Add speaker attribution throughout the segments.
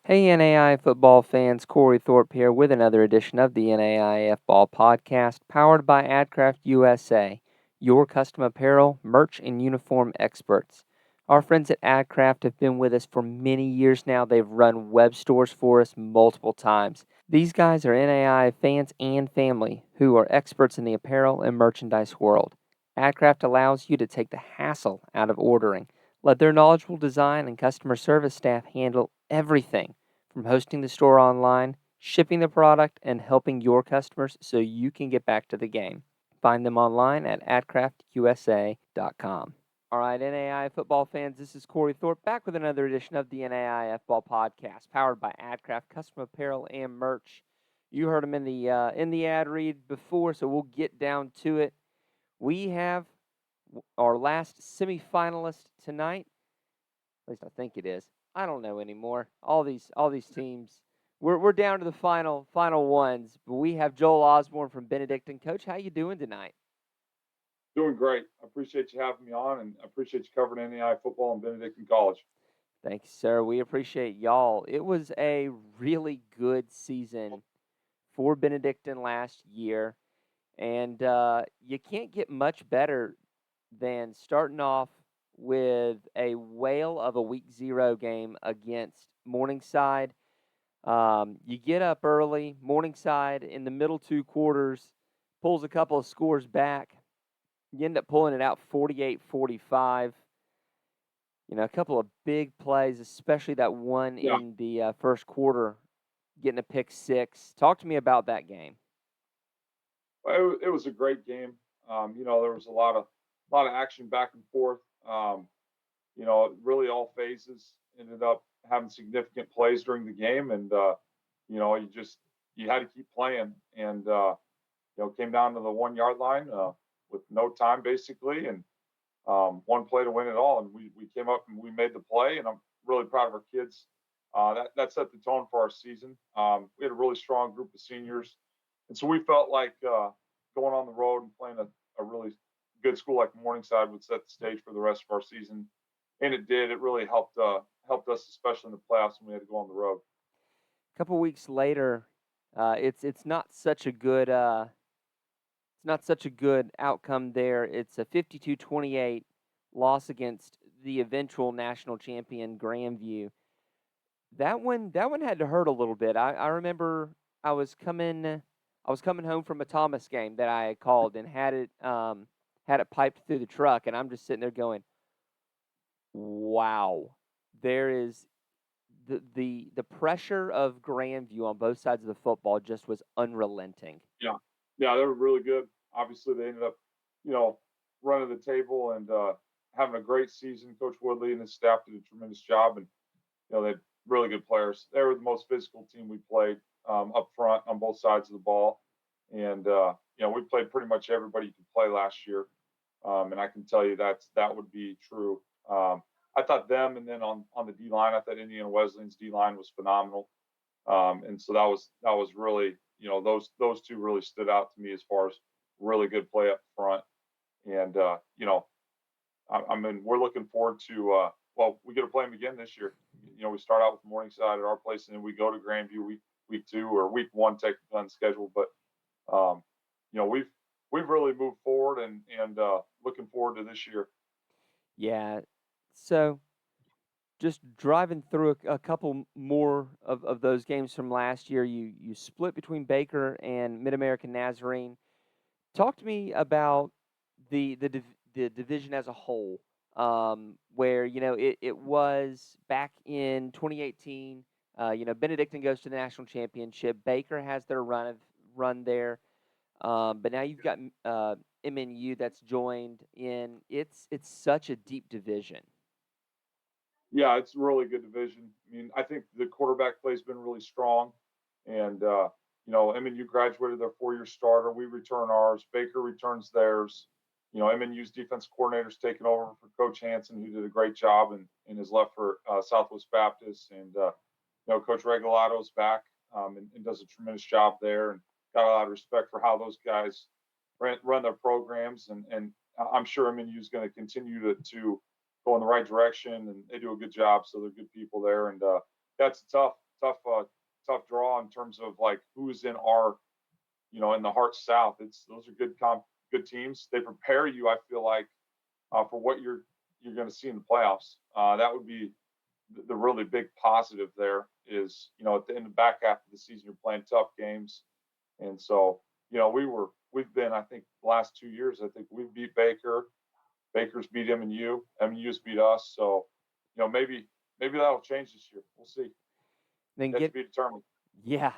Speaker 1: Hey NAI football fans, Corey Thorpe here with another edition of the NAIFBALL Podcast, powered by AdCraft USA, your custom apparel, merch, and uniform experts. Our friends at AdCraft have been with us for many years now. They've run web stores for us multiple times. These guys are NAI fans and family who are experts in the apparel and merchandise world. AdCraft allows you to take the hassle out of ordering. Let their knowledgeable design and customer service staff handle everything from hosting the store online, shipping the product, and helping your customers so you can get back to the game. Find them online at adcraftusa.com. All right, NAI football fans, this is Corey Thorpe back with another edition of the NAIFBALL Podcast, powered by AdCraft Custom Apparel and Merch. You heard them in the ad read before, so we'll get down to it. We have our last semifinalist tonight. At least I think it is. I don't know anymore. All these teams. We're down to the final ones. But we have Joel Osborn from Benedictine. Coach, how you doing tonight?
Speaker 2: Doing great. I appreciate you having me on, and I appreciate you covering NAI football in Benedictine College.
Speaker 1: Thank you, sir. We appreciate y'all. It was a really good season for Benedictine last year, and you can't get much better than starting off with a whale of a week 0 game against Morningside. You get up early. Morningside in the middle two quarters pulls a couple of scores back. You end up pulling it out 48-45. A couple of big plays, especially that one
Speaker 2: Yeah,
Speaker 1: in the first quarter, getting a pick six. Talk to me about that game.
Speaker 2: it was a great game. There was a lot of action back and forth. Really all phases ended up having significant plays during the game, and you had to keep playing, and came down to the 1 yard line with no time basically, and one play to win it all. And we came up and we made the play, and I'm really proud of our kids. That set the tone for our season. We had a really strong group of seniors, and so we felt like going on the road and playing a really good school like Morningside would set the stage for the rest of our season, and it did. It really helped us, especially in the playoffs when we had to go on the road.
Speaker 1: A couple weeks later, it's not such a good outcome there. It's a 52-28 loss against the eventual national champion Grandview. That one had to hurt a little bit. I remember I was coming home from a Thomas game that I had called and had it piped through the truck, and I'm just sitting there going, wow, there is the pressure of Grandview on both sides of the football just was unrelenting.
Speaker 2: Yeah, yeah, they were really good. Obviously, they ended up, you know, running the table and having a great season. Coach Woodley and his staff did a tremendous job, and they had really good players. They were the most physical team we played up front on both sides of the ball, and we played pretty much everybody you could play last year, and I can tell you that would be true. I thought them, and then on the D line, I thought Indiana Wesleyan's D line was phenomenal. And so that was really, those two really stood out to me as far as really good play up front. And I mean, we're looking forward to we get to play them again this year. We start out with Morningside at our place, and then we go to Grandview week 2 or week 1 technically on the schedule. But we've really moved forward, and looking forward to this year.
Speaker 1: Yeah. So just driving through a couple more of those games from last year, you split between Baker and Mid American Nazarene. Talk to me about the division as a whole, where it was back in 2018. Benedictine goes to the national championship. Baker has their run there, but now you've got MNU that's joined in. It's such a deep division.
Speaker 2: Yeah, it's a really good division. I mean, I think the quarterback play has been really strong, and MNU graduated their 4-year starter. We return ours. Baker returns theirs. MNU's defense coordinator's taken over for Coach Hanson, who did a great job and has left for Southwest Baptist. And Coach Regalato's back and does a tremendous job there, and got a lot of respect for how those guys run their programs. And I'm sure MNU is going to continue to go in the right direction, and they do a good job. So they're good people there, and that's a terms of like who's in our, in the Heart South. Those are good teams. They prepare you, I feel like, for what you're going to see in the playoffs. That would be the really big positive there is, in the back half of the season, you're playing tough games. And so, we've been, I think, the last 2 years, I think we've beat Baker. Baker's beat MU. MU's beat us. So, maybe that'll change this year. We'll see.
Speaker 1: Then
Speaker 2: Yet to be determined.
Speaker 1: yeah,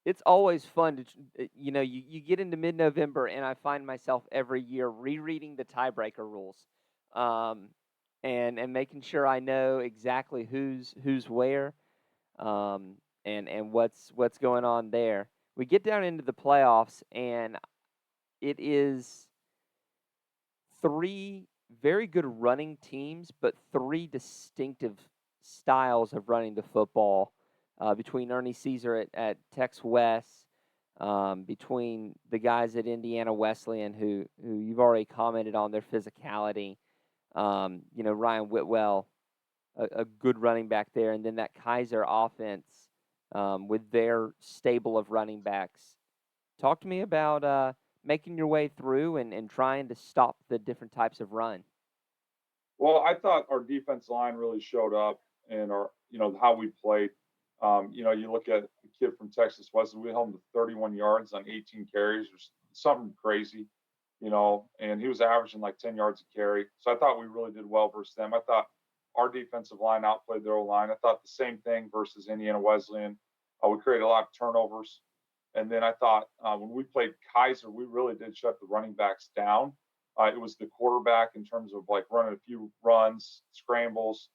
Speaker 1: it's always fun to, you get into mid-November and I find myself every year rereading the tiebreaker rules, and making sure I know exactly who's where, and what's going on there. We get down into the playoffs and it is three very good running teams, but three distinctive styles of running the football, between Ernie Caesar at Tex West, between the guys at Indiana Wesleyan, who you've already commented on their physicality, Ryan Whitwell, a good running back there, and then that Kaiser offense, with their stable of running backs. Talk to me about making your way through and trying to stop the different types of run.
Speaker 2: Well, I thought our defense line really showed up and our, how we played. You look at the kid from Texas Wesleyan, we held him to 31 yards on 18 carries or something crazy, and he was averaging like 10 yards a carry. So I thought we really did well versus them. I thought our defensive line outplayed their O-line. I thought the same thing versus Indiana Wesleyan. We created a lot of turnovers. And then I thought when we played Kaiser, we really did shut the running backs down. It was the quarterback in terms of like running a few runs, scrambles,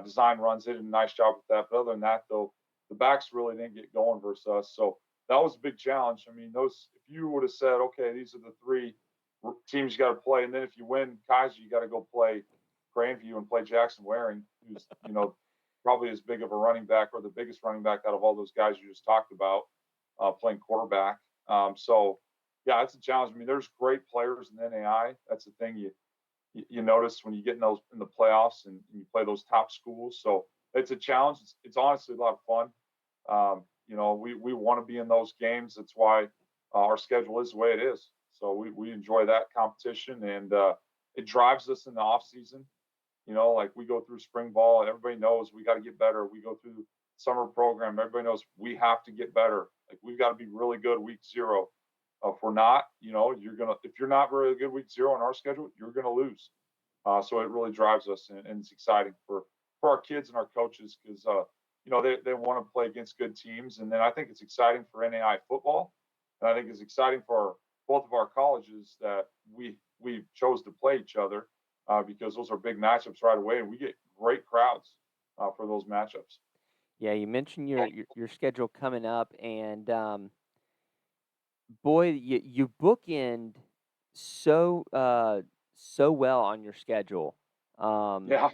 Speaker 2: design runs. They did a nice job with that. But other than that, though, the backs really didn't get going versus us. So that was a big challenge. I mean, if you would have said, okay, these are the three teams you got to play, and then if you win Kaiser, you got to go play Grandview and play Jackson Waring, who's probably as big of a running back or the biggest running back out of all those guys you just talked about, playing quarterback. So yeah, it's a challenge. I mean, there's great players in the NAI. That's the thing you notice when you get in the playoffs and you play those top schools. So it's a challenge. It's honestly a lot of fun. We want to be in those games. That's why our schedule is the way it is. So we enjoy that competition, and it drives us in the off season. Like we go through spring ball, and everybody knows we got to get better. We go through summer program. Everybody knows we have to get better. Like we've got to be really good week 0. If we're not, if you're not really good week 0 on our schedule, you're gonna lose. So it really drives us, and it's exciting for our kids and our coaches because they want to play against good teams, and then I think it's exciting for NAI football, and I think it's exciting for both of our colleges that we chose to play each other because those are big matchups right away, and we get great crowds for those matchups.
Speaker 1: Yeah, you mentioned your schedule coming up, and boy, you bookend so well on your schedule.
Speaker 2: Yeah.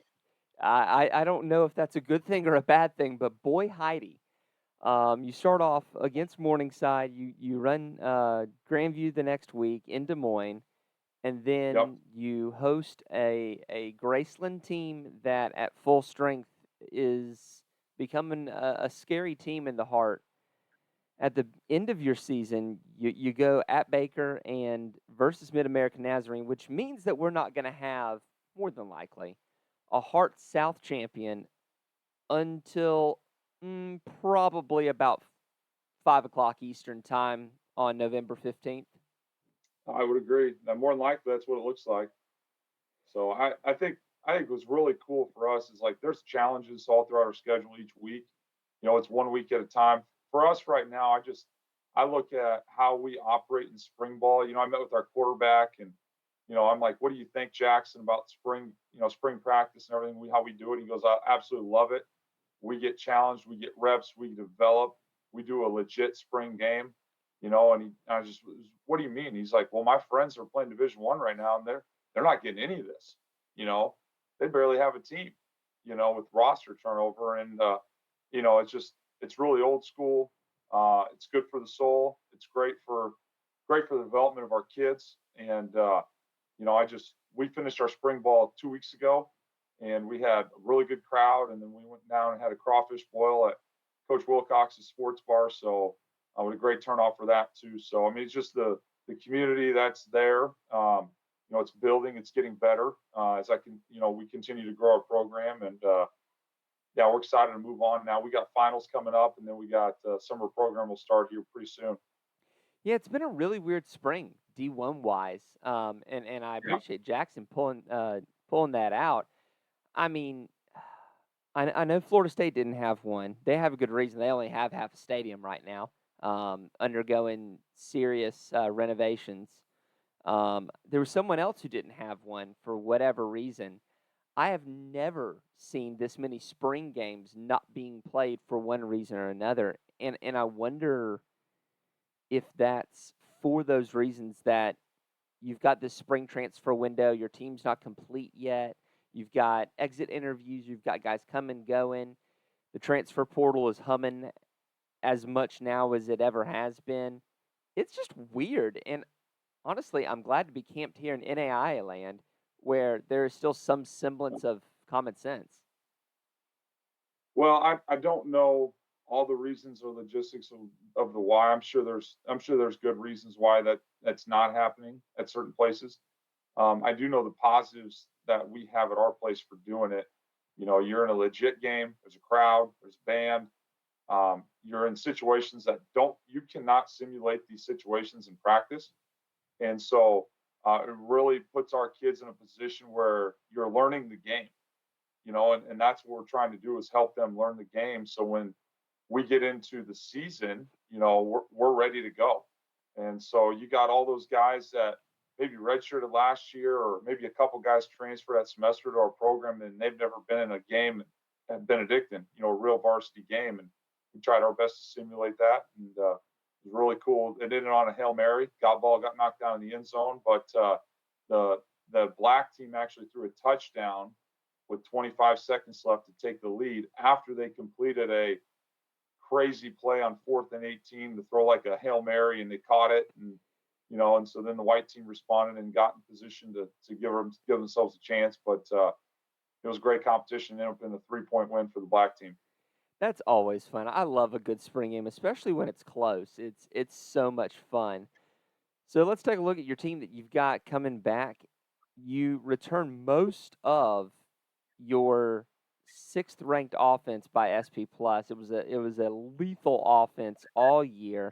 Speaker 1: I don't know if that's a good thing or a bad thing, but boy, Heidi, you start off against Morningside. You run Grandview the next week in Des Moines, and then
Speaker 2: Yep.
Speaker 1: you host a Graceland team that at full strength is becoming a scary team in the Heart. At the end of your season, you go at Baker and versus Mid-American Nazarene, which means that we're not going to have, more than likely, a Heart South champion until probably about 5 o'clock Eastern time on November 15th.
Speaker 2: I would agree. Now, more than likely, that's what it looks like. So I think it was really cool for us is like there's challenges all throughout our schedule each week. It's 1 week at a time. For us right now, I look at how we operate in spring ball. I met with our quarterback and I'm like, what do you think, Jackson, about spring, spring practice and everything, how we do it? He goes, I absolutely love it. We get challenged, we get reps, we develop, we do a legit spring game, and I just, what do you mean? He's like, well, my friends are playing Division I right now, and they're not getting any of this. They barely have a team, with roster turnover, and it's really old school. It's good for the soul. It's great for the development of our kids, and we finished our spring ball 2 weeks ago, and we had a really good crowd. And then we went down and had a crawfish boil at Coach Wilcox's sports bar. So with a great turnout for that too. So I mean, it's just the community that's there. It's building, it's getting better as we continue to grow our program, and yeah, we're excited to move on. Now we got finals coming up, and then we got summer program will start here pretty soon.
Speaker 1: Yeah, it's been a really weird spring, D1 wise, and I
Speaker 2: Yeah.
Speaker 1: appreciate Jackson pulling that out. I mean, I know Florida State didn't have one. They have a good reason. They only have half a stadium right now, undergoing serious renovations. There was someone else who didn't have one for whatever reason. I have never seen this many spring games not being played for one reason or another, and I wonder if that's for those reasons that you've got this spring transfer window, your team's not complete yet, you've got exit interviews, you've got guys coming, going, the transfer portal is humming as much now as it ever has been. It's just weird, and honestly, I'm glad to be camped here in NAIA land where there is still some semblance of common sense.
Speaker 2: Well, I don't know all the reasons or logistics of the why. I'm sure there's good reasons why that's not happening at certain places. I do know the positives that we have at our place for doing it. You're in a legit game. There's a crowd. There's band. You're in situations that you cannot simulate these situations in practice, and so it really puts our kids in a position where you're learning the game. And that's what we're trying to do is help them learn the game. So when we get into the season, we're ready to go. And so you got all those guys that maybe redshirted last year, or maybe a couple guys transfer that semester to our program, and they've never been in a game at Benedictine, a real varsity game. And we tried our best to simulate that, and it was really cool. It ended on a Hail Mary. Ball got knocked down in the end zone, but the the black team actually threw a touchdown with 25 seconds left to take the lead after they completed a crazy play on 4th and 18 to throw like a Hail Mary, and they caught it. And so then the white team responded and got in position to give themselves a chance. But it was a great competition. Ended up in a 3-point win for the black team.
Speaker 1: That's always fun. I love a good spring game, especially when it's close. It's so much fun. So let's take a look at your team that you've got coming back. You return most of your sixth ranked offense by SP plus. It was a lethal offense all year.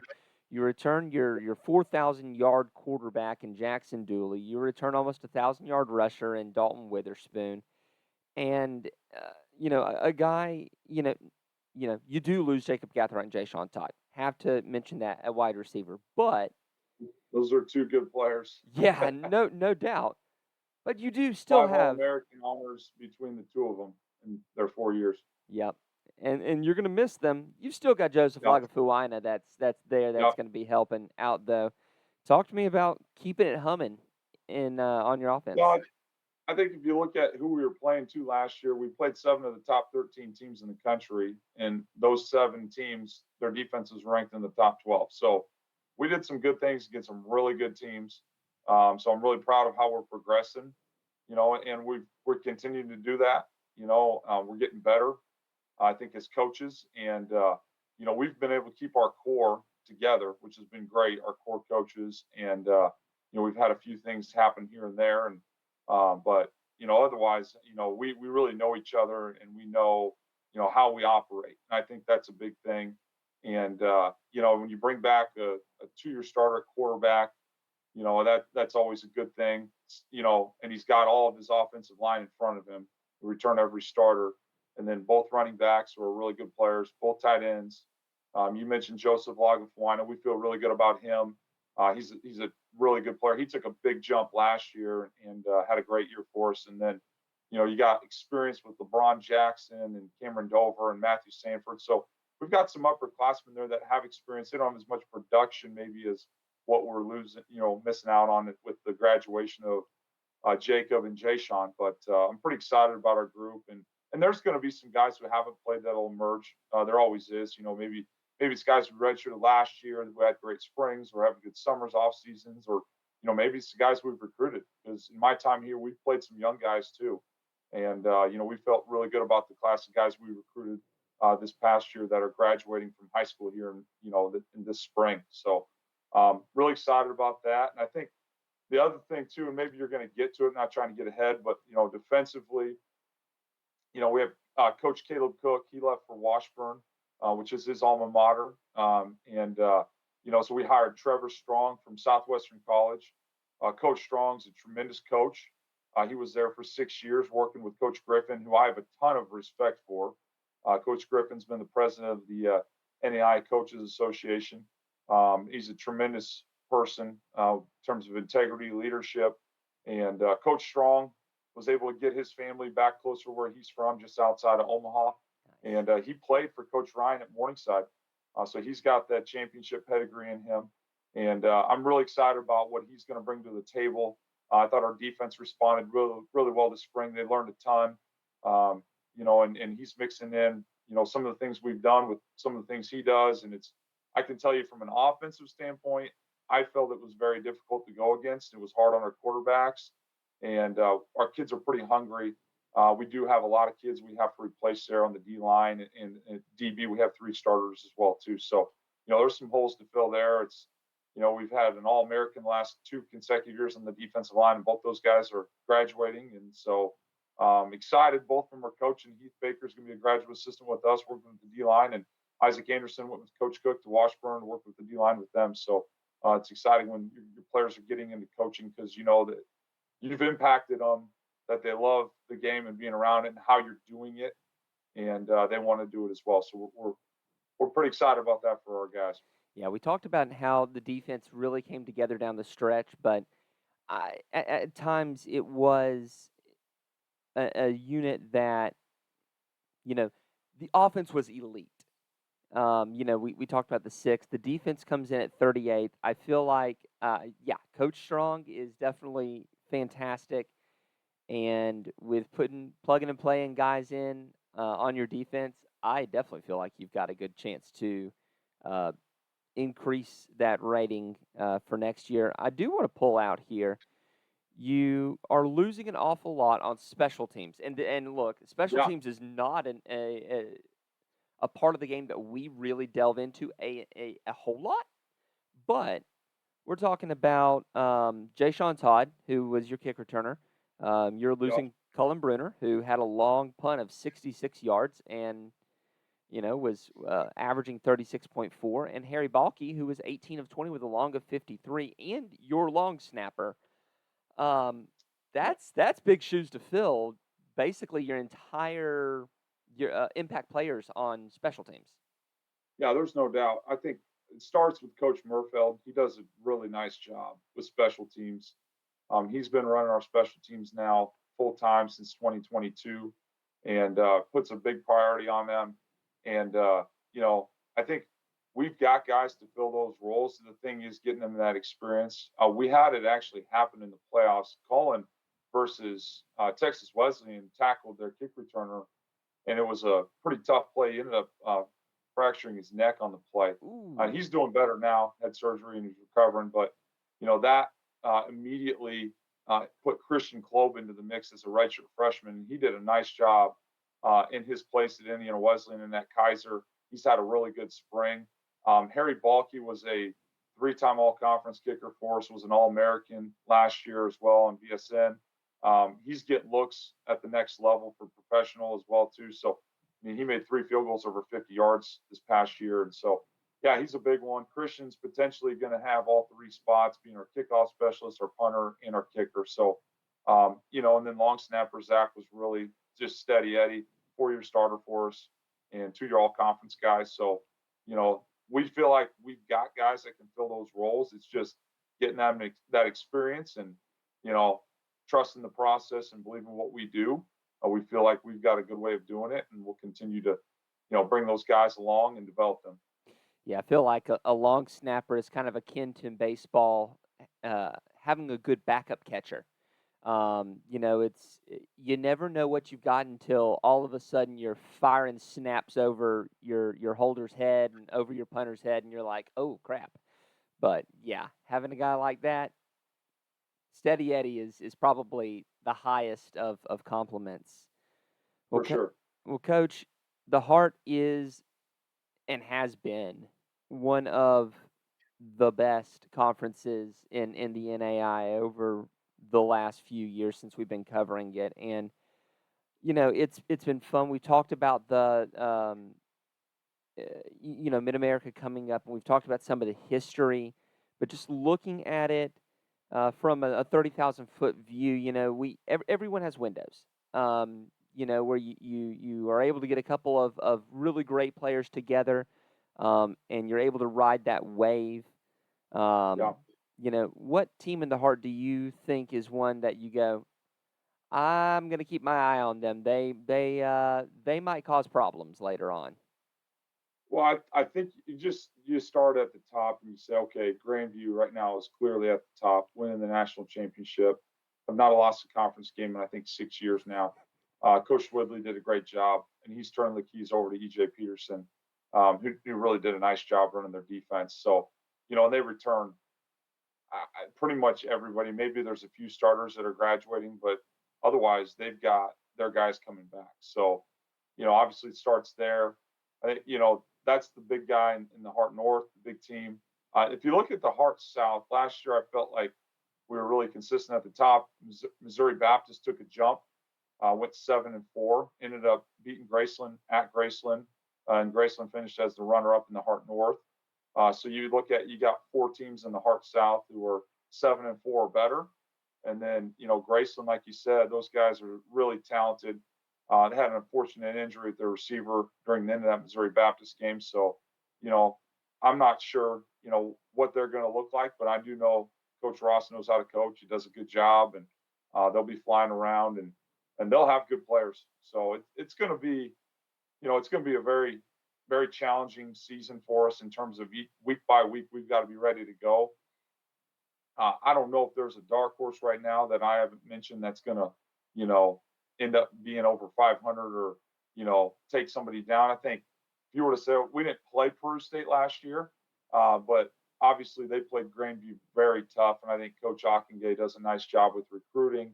Speaker 1: You return your 4,000 yard quarterback in Jackson Dooley. You return almost 1,000 yard rusher in Dalton Witherspoon, and a guy. You do lose Jacob Gathright and Jay Sean Todd. Have to mention that at wide receiver, but
Speaker 2: Those are two good players.
Speaker 1: yeah, no doubt. But you do still
Speaker 2: 5 All
Speaker 1: have.
Speaker 2: American honors between the two of them in their 4 years.
Speaker 1: Yep. And you're gonna miss them. You've still got Joseph
Speaker 2: Yep.
Speaker 1: Lagafuaina that's there that's
Speaker 2: Yep.
Speaker 1: gonna be helping out though. Talk to me about keeping it humming in on your offense.
Speaker 2: No, I think if you look at who we were playing to last year, we played 7 of the top 13 teams in the country, and those 7 teams, their defense was ranked in the top 12. So we did some good things against some really good teams. So I'm really proud of how we're progressing, and we're continuing to do that. We're getting better, I think, as coaches, and we've been able to keep our core together, which has been great. Our core coaches, and we've had a few things happen here and there, and but otherwise, we really know each other, and we know how we operate. And I think that's a big thing. And when you bring back a 2-year starter quarterback, that's always a good thing. And he's got all of his offensive line in front of him. We return every starter, and then both running backs who are really good players, both tight ends. You mentioned Joseph Lagafuaina. We feel really good about him. He's a really good player. He took a big jump last year and had a great year for us. And then, you got experience with LeBron Jackson and Cameron Dover and Matthew Sanford. So we've got some upperclassmen there that have experience. They don't have as much production maybe as what we're losing, missing out on it with the graduation of Jacob and Jay Sean. But I'm pretty excited about our group. And there's going to be some guys who haven't played that'll emerge. There always is. Maybe it's guys who redshirted last year who had great springs or having good summers, off seasons, or maybe it's the guys we've recruited. Because in my time here, we've played some young guys too, and we felt really good about the class of guys we recruited this past year that are graduating from high school here in this spring. So really excited about that. And I think the other thing too, and maybe you're going to get to it, not trying to get ahead, but defensively, we have Coach Caleb Cook. He left for Washburn, which is his alma mater, so we hired Trevor Strong from Southwestern College. Coach Strong's a tremendous coach. He was there for 6 years working with Coach Griffin, who I have a ton of respect for. Coach Griffin's been the president of the NAI Coaches Association. He's a tremendous person in terms of integrity, leadership, and Coach Strong was able to get his family back closer to where he's from, just outside of Omaha. And he played for Coach Ryan at Morningside. So he's got that championship pedigree in him. And I'm really excited about what he's going to bring to the table. I thought our defense responded really, really well this spring. They learned a ton, and he's mixing in, some of the things we've done with some of the things he does. And I can tell you from an offensive standpoint, I felt it was very difficult to go against. It was hard on our quarterbacks. And our kids are pretty hungry. We do have a lot of kids we have to replace there on the D line and DB. We have 3 starters as well too. So there's some holes to fill there. It's we've had an All-American the last 2 consecutive years on the defensive line, and both those guys are graduating. And so excited. Both of them are coaching. Heath Baker's going to be a graduate assistant with us, working with the D line, and Isaac Anderson went with Coach Cook to Washburn to work with the D line with them. So it's exciting when your players are getting into coaching, because that you've impacted them, that they love the game and being around it and how you're doing it, and they want to do it as well. So we're pretty excited about that for our guys.
Speaker 1: Yeah, we talked about how the defense really came together down the stretch, but at times it was a unit that, the offense was elite. We talked about the 6. The defense comes in at 38th. I feel like, Coach Strong is definitely fantastic. And with plugging and playing guys in on your defense, I definitely feel like you've got a good chance to increase that rating for next year. I do want to pull out here. You are losing an awful lot on special teams, and look, special teams is not a part of the game that we really delve into a whole lot, but we're talking about Jay Sean Todd, who was your kick returner. You're losing Cullen Bruner, who had a long punt of 66 yards and was averaging 36.4, and Harry Balke, who was 18 of 20 with a long of 53, and your long snapper. That's big shoes to fill. Basically, your entire impact players on special teams.
Speaker 2: Yeah, there's no doubt. I think it starts with Coach Murfeld. He does a really nice job with special teams. He's been running our special teams now full time since 2022, and puts a big priority on them. And I think we've got guys to fill those roles. The thing is getting them that experience. We had it actually happen in the playoffs. Cullen versus Texas Wesleyan tackled their kick returner, and it was a pretty tough play. He ended up fracturing his neck on the play. He's doing better now. Had surgery and he's recovering. But that immediately put Christian Klob into the mix as a redshirt freshman. He did a nice job in his place at Indiana Wesleyan and at Kaiser. He's had a really good spring. Harry Balke was a 3-time All-Conference kicker for us, was an All-American last year as well on BSN. He's getting looks at the next level for professional as well too. So he made 3 field goals over 50 yards this past year. And so, he's a big one. Christian's potentially going to have all 3 spots, being our kickoff specialist, our punter, and our kicker. So, and then long snapper Zach was really just steady Eddie, 4-year starter for us and 2-year all-conference guys. So, we feel like we've got guys that can fill those roles. It's just getting them that experience and, trusting the process and believing what we do. We feel like we've got a good way of doing it, and we'll continue to, bring those guys along and develop them.
Speaker 1: Yeah, I feel like a long snapper is kind of akin to in baseball, having a good backup catcher. You never know what you've got until all of a sudden you're firing snaps over your holder's head and over your punter's head, and you're like, oh crap. But yeah, having a guy like that, Steady Eddie is probably the highest of compliments.
Speaker 2: For sure.
Speaker 1: Well, Coach, the Heart is and has been one of the best conferences in the NAI over the last few years since we've been covering it. And it's been fun. We talked about the Mid America coming up, and we've talked about some of the history, but just looking at it from a 30,000 foot view, everyone has windows. Where you are able to get a couple of really great players together, and you're able to ride that wave.
Speaker 2: Yeah.
Speaker 1: What team in the Heart do you think is one that you go, I'm going to keep my eye on them. They might cause problems later on.
Speaker 2: Well, I think you start at the top and you say, okay, Grandview right now is clearly at the top, winning the national championship. I've not lost a conference game in I think 6 years now. Coach Woodley did a great job, and he's turned the keys over to EJ Peterson, who really did a nice job running their defense. So, and they return pretty much everybody. Maybe there's a few starters that are graduating, but otherwise they've got their guys coming back. So, obviously it starts there. That's the big guy in the Heart North, the big team. If you look at the Heart South, last year I felt like we were really consistent at the top. Missouri Baptist took a jump, went 7-4, ended up beating Graceland at Graceland, and Graceland finished as the runner-up in the Heart North. So you got 4 teams in the Heart South who are 7-4 or better, and then Graceland, like you said, those guys are really talented. They had an unfortunate injury at their receiver during the end of that Missouri Baptist game, so I'm not sure what they're going to look like, but I do know Coach Ross knows how to coach. He does a good job, and they'll be flying around and they'll have good players. So it's going to be a very very challenging season for us in terms of week by week. We've got to be ready to go. I don't know if there's a dark horse right now that I haven't mentioned that's going to, end up being over 500 or, take somebody down. I think if you were to say we didn't play Peru State last year, but obviously they played Grandview very tough, and I think Coach Ockengay does a nice job with recruiting.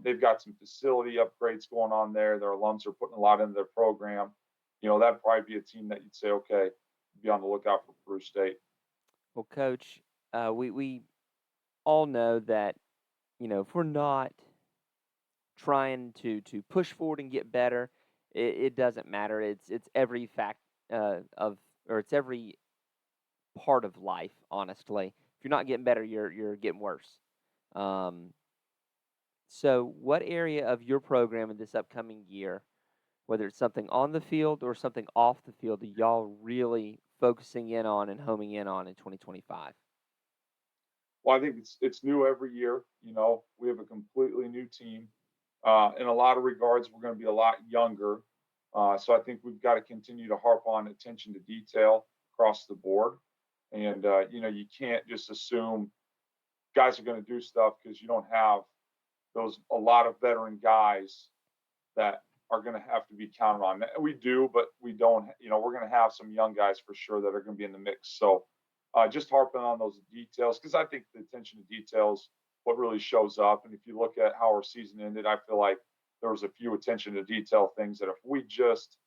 Speaker 2: They've got some facility upgrades going on there. Their alums are putting a lot into their program. That'd probably be a team that you'd say, okay, be on the lookout for Peru State.
Speaker 1: Well, Coach, we all know that if we're not trying to push forward and get better, it doesn't matter. It's every fact it's every part of life. Honestly, if you're not getting better, you're getting worse. So, what area of your program in this upcoming year, whether it's something on the field or something off the field, are y'all really focusing in on and homing in on in 2025?
Speaker 2: Well, I think it's new every year. We have a completely new team. In a lot of regards, we're going to be a lot younger. So I think we've got to continue to harp on attention to detail across the board. And you can't just assume guys are going to do stuff because you don't have a lot of veteran guys that are going to have to be counted on. We do, but we don't. We're going to have some young guys for sure that are going to be in the mix. So just harping on those details, because I think the attention to details what really shows up. And if you look at how our season ended, I feel like there was a few attention to detail things that if we just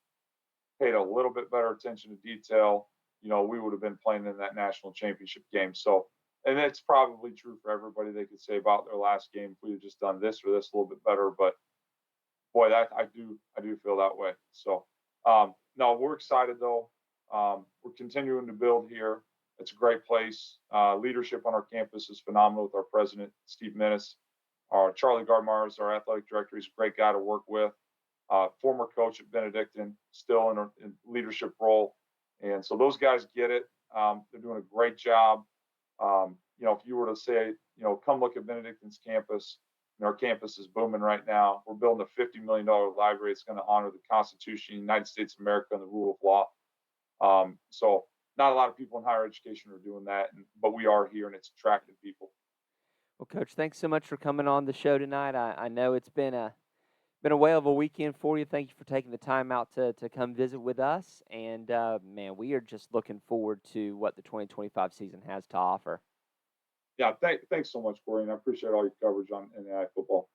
Speaker 2: paid a little bit better attention to detail, we would have been playing in that national championship game. So, and it's probably true for everybody. They could say about their last game, if we had just done this or this a little bit better, but boy, I do feel that way. So, no, we're excited though. We're continuing to build here. It's a great place. Leadership on our campus is phenomenal with our president, Steve Minnis. Our Charlie Gardmeyer is our athletic director. He's a great guy to work with. Former coach at Benedictine, still in leadership role. And so those guys get it. They're doing a great job. If you were to say, come look at Benedictine's campus, our campus is booming right now. We're building a $50 million library. It's going to honor the Constitution of the United States of America and the rule of law. So not a lot of people in higher education are doing that, but we are here, and it's attracting people.
Speaker 1: Well, Coach, thanks so much for coming on the show tonight. I know it's been a whale of a weekend for you. Thank you for taking the time out to come visit with us. And, man, we are just looking forward to what the 2025 season has to offer.
Speaker 2: Yeah, thanks so much, Corey, and I appreciate all your coverage on NAI football.